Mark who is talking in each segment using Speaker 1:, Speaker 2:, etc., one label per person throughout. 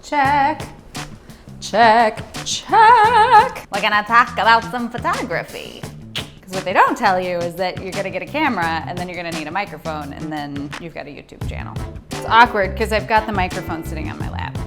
Speaker 1: Check, check, check. We're gonna talk about some photography. Because what they don't tell you is that you're gonna get a camera and then you're gonna need a microphone and then you've got a YouTube channel. It's awkward because I've got the microphone sitting on my lap.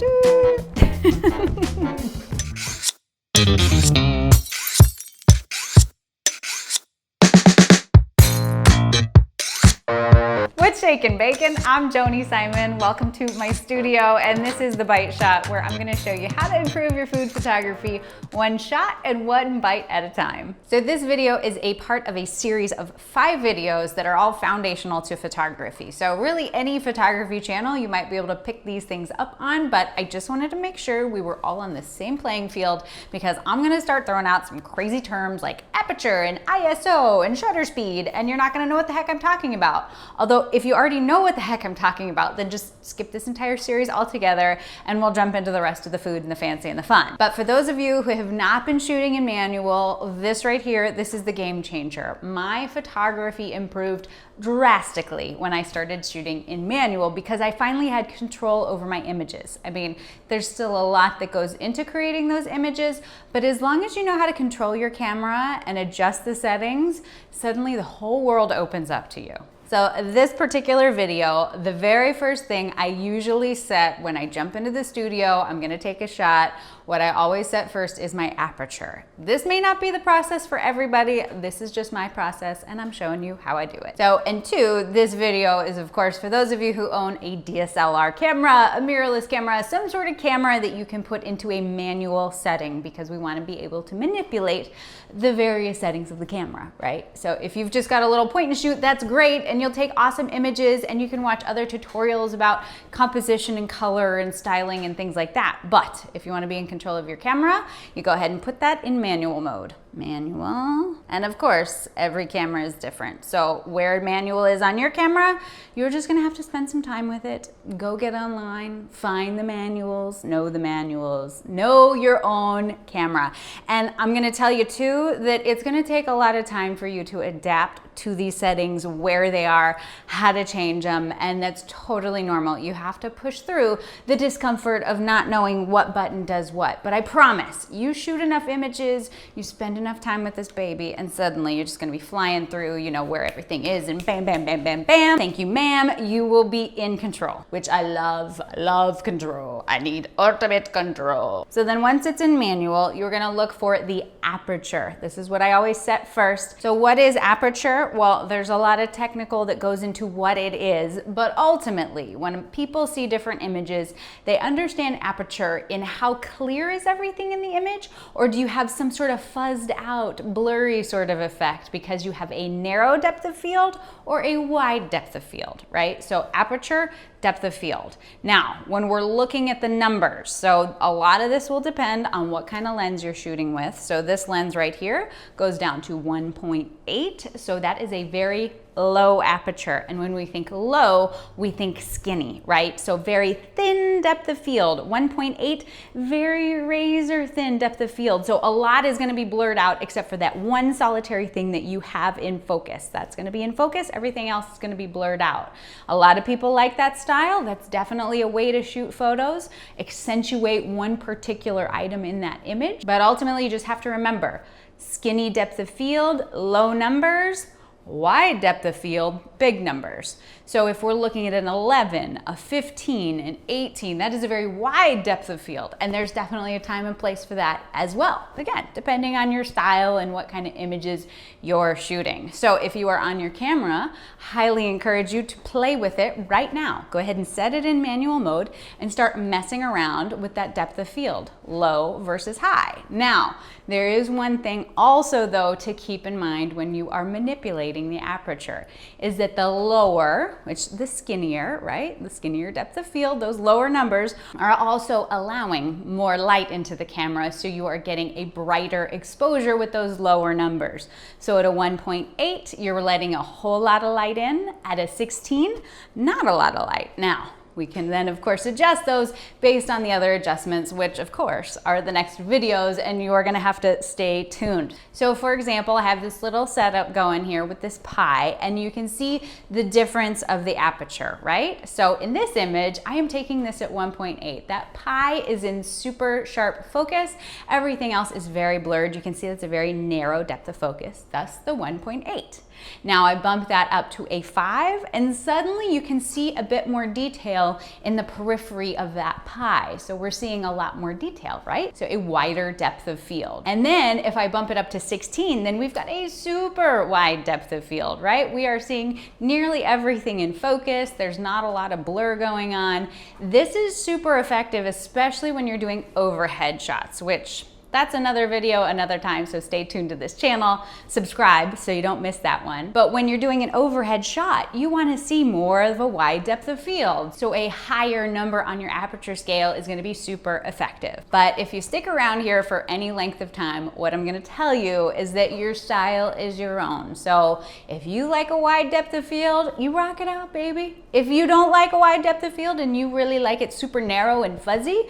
Speaker 1: What's shakin' bacon? I'm Joni Simon. Welcome to my studio, and this is the Bite Shot, where I'm gonna show you how to improve your food photography one shot and one bite at a time. So this video is a part of a series of 5 videos that are all foundational to photography. So really any photography channel you might be able to pick these things up on, but I just wanted to make sure we were all on the same playing field because I'm gonna start throwing out some crazy terms like aperture and ISO and shutter speed, and you're not gonna know what the heck I'm talking about. Although if you already know what the heck I'm talking about, then just skip this entire series altogether and we'll jump into the rest of the food and the fancy and the fun. But for those of you who have not been shooting in manual, this right here, this is the game changer. My photography improved drastically when I started shooting in manual because I finally had control over my images. I mean, there's still a lot that goes into creating those images, but as long as you know how to control your camera and adjust the settings, suddenly the whole world opens up to you. So this particular video, the very first thing I usually set when I jump into the studio, I'm gonna take a shot, what I always set first is my aperture. This may not be the process for everybody. This is just my process and I'm showing you how I do it. So, and 2, this video is of course for those of you who own a DSLR camera, a mirrorless camera, some sort of camera that you can put into a manual setting because we wanna be able to manipulate the various settings of the camera, right? So if you've just got a little point and shoot, that's great and you'll take awesome images and you can watch other tutorials about composition and color and styling and things like that. But if you wanna be in control of your camera, you go ahead and put that in manual mode. Manual. And of course, every camera is different. So where manual is on your camera, you're just gonna have to spend some time with it. Go get online, find the manuals, know your own camera. And I'm gonna tell you too, that it's gonna take a lot of time for you to adapt to these settings, where they are, how to change them, and that's totally normal. You have to push through the discomfort of not knowing what button does what. But I promise, you shoot enough images, you spend enough time with this baby, and suddenly you're just gonna be flying through, you know, where everything is, and bam, bam, bam, bam, bam. Thank you, ma'am. You will be in control, which I love control. I need ultimate control. So then once it's in manual, you're gonna look for the aperture. This is what I always set first. So what is aperture? Well, there's a lot of technical that goes into what it is, but ultimately, when people see different images, they understand aperture in how clear is everything in the image, or do you have some sort of fuzzed out, blurry sort of effect because you have a narrow depth of field or a wide depth of field, right? So aperture, depth of field. Now, when we're looking at the numbers, so a lot of this will depend on what kind of lens you're shooting with. So this lens right here goes down to 1.8, so that is a very low aperture. And when we think low, we think skinny, right? So very thin depth of field. 1.8, very razor thin depth of field. So a lot is gonna be blurred out except for that one solitary thing that you have in focus. That's gonna be in focus, everything else is gonna be blurred out. A lot of people like that style. That's definitely a way to shoot photos, accentuate one particular item in that image. But ultimately you just have to remember, skinny depth of field, low numbers, wide depth of field, big numbers. So if we're looking at an 11, a 15, an 18, that is a very wide depth of field. And there's definitely a time and place for that as well. Again, depending on your style and what kind of images you're shooting. So if you are on your camera, highly encourage you to play with it right now. Go ahead and set it in manual mode and start messing around with that depth of field, low versus high. Now, there is one thing also though to keep in mind when you are manipulating the aperture, is that the lower, which the skinnier, right? The skinnier depth of field, those lower numbers are also allowing more light into the camera, so you are getting a brighter exposure with those lower numbers. So at a 1.8, you're letting a whole lot of light in. At a 16, not a lot of light. Now, We can then of course adjust those based on the other adjustments, which of course are the next videos, and you're gonna have to stay tuned. So for example, I have this little setup going here with this pie, and you can see the difference of the aperture, right? So in this image, I am taking this at 1.8. That pie is in super sharp focus. Everything else is very blurred. You can see that's a very narrow depth of focus, thus the 1.8. Now I bump that up to a 5, and suddenly you can see a bit more detail in the periphery of that pie. So we're seeing a lot more detail, right? So a wider depth of field. And then if I bump it up to 16, then we've got a super wide depth of field, right? We are seeing nearly everything in focus. There's not a lot of blur going on. This is super effective, especially when you're doing overhead shots, which that's another video another time, so stay tuned to this channel, subscribe so you don't miss that one. But when you're doing an overhead shot, you want to see more of a wide depth of field. So a higher number on your aperture scale is going to be super effective. But if you stick around here for any length of time, what I'm going to tell you is that your style is your own. So if you like a wide depth of field, you rock it out, baby. If you don't like a wide depth of field and you really like it super narrow and fuzzy,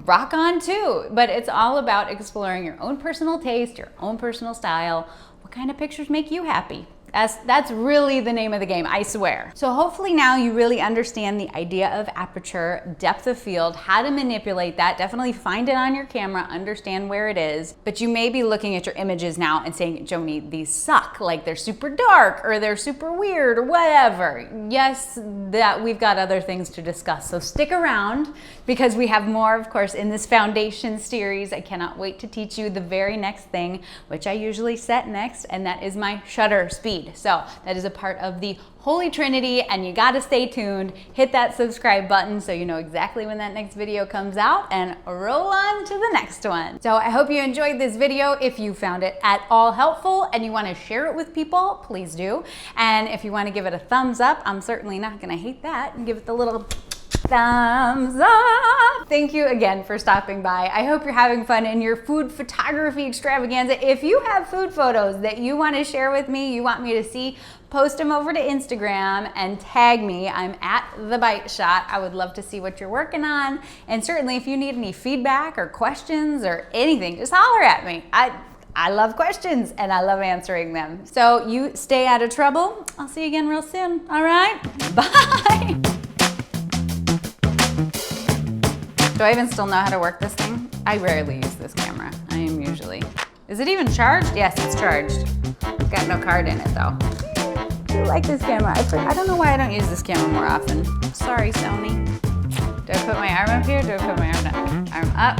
Speaker 1: rock on too. But it's all about exploring your own personal taste, your own personal style. What kind of pictures make you happy? That's really the name of the game, I swear. So hopefully now you really understand the idea of aperture, depth of field, how to manipulate that. Definitely find it on your camera, understand where it is. But you may be looking at your images now and saying, Joni, these suck, like they're super dark or they're super weird or whatever. Yes, that we've got other things to discuss. So stick around because we have more, of course, in this foundation series. I cannot wait to teach you the very next thing, which I usually set next, and that is my shutter speed. So that is a part of the Holy Trinity, and you gotta stay tuned. Hit that subscribe button so you know exactly when that next video comes out, and roll on to the next one. So I hope you enjoyed this video. If you found it at all helpful and you wanna share it with people, please do. And if you wanna give it a thumbs up, I'm certainly not gonna hate that, and give it the little thumbs up. Thank you again for stopping by. I hope you're having fun in your food photography extravaganza. If you have food photos that you want to share with me, you want me to see, post them over to Instagram and tag me. I'm at The Bite Shot. I would love to see what you're working on. And certainly if you need any feedback or questions or anything, just holler at me. I love questions and I love answering them. So you stay out of trouble. I'll see you again real soon. All right, bye. Do I even still know how to work this thing? I rarely use this camera. I am usually. Is it even charged? Yes, it's charged. It's got no card in it though. I like this camera. I don't know why I don't use this camera more often. Sorry, Sony. Do I put my arm up here? Do I put my arm down? Arm up?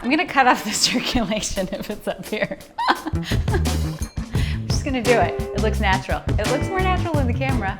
Speaker 1: I'm gonna cut off the circulation if it's up here. I'm just gonna do it. It looks natural. It looks more natural than the camera.